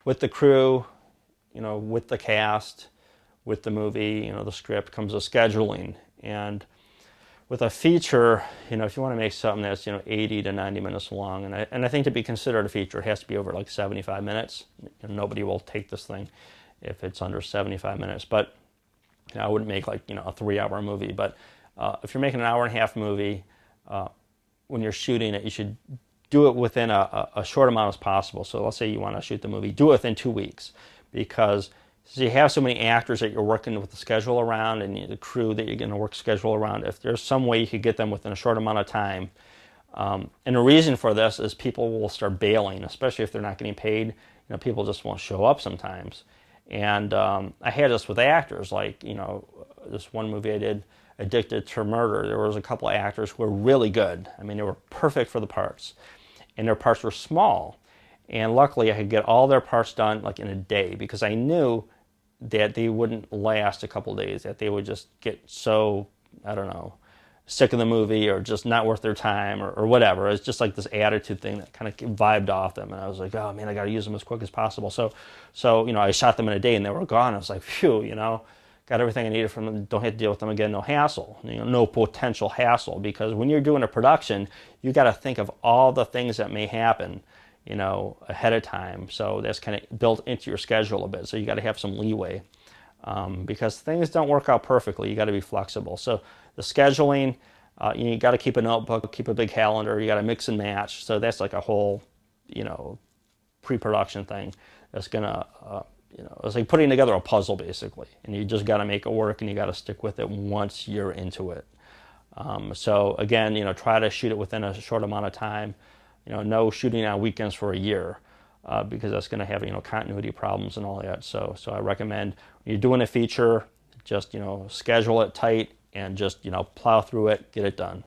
with the crew, with the cast, with the movie, the script comes a scheduling. And with a feature, if you want to make something that's 80 to 90 minutes long, and I think to be considered a feature, it has to be over like 75 minutes. Nobody will take this thing if it's under 75 minutes. But I wouldn't make like a 3-hour movie. But if you're making an hour and a half movie, when you're shooting it, you should do it within a short amount as possible. So let's say you want to shoot the movie, do it within 2 weeks, because you have so many actors that you're working with the schedule around, and the crew that you're going to work schedule around. If there's some way you could get them within a short amount of time, and the reason for this is people will start bailing, especially if they're not getting paid. People just won't show up sometimes. And I had this with actors, like this one movie I did, Addicted to Murder. There was a couple of actors who were really good. I mean, they were perfect for the parts, and their parts were small. And luckily, I could get all their parts done like in a day, because I knew that they wouldn't last a couple of days, that they would just get so, I don't know, sick of the movie, or just not worth their time, or whatever. It's just like this attitude thing that kind of vibed off them. And I was like, oh man, I got to use them as quick as possible. So I shot them in a day and they were gone. I was like, phew, got everything I needed from them. Don't have to deal with them again. No hassle, no potential hassle. Because when you're doing a production, you got to think of all the things that may happen, ahead of time. So that's kind of built into your schedule a bit. So you got to have some leeway, because things don't work out perfectly. You got to be flexible. So the scheduling, you got to keep a notebook, keep a big calendar. You got to mix and match. So that's like a whole, pre-production thing. That's gonna, it's like putting together a puzzle basically. And you just got to make it work, and you got to stick with it once you're into it. So again, try to shoot it within a short amount of time. No shooting on weekends for a year, because that's going to have continuity problems and all that. So I recommend when you're doing a feature, just schedule it tight and just plow through it, get it done.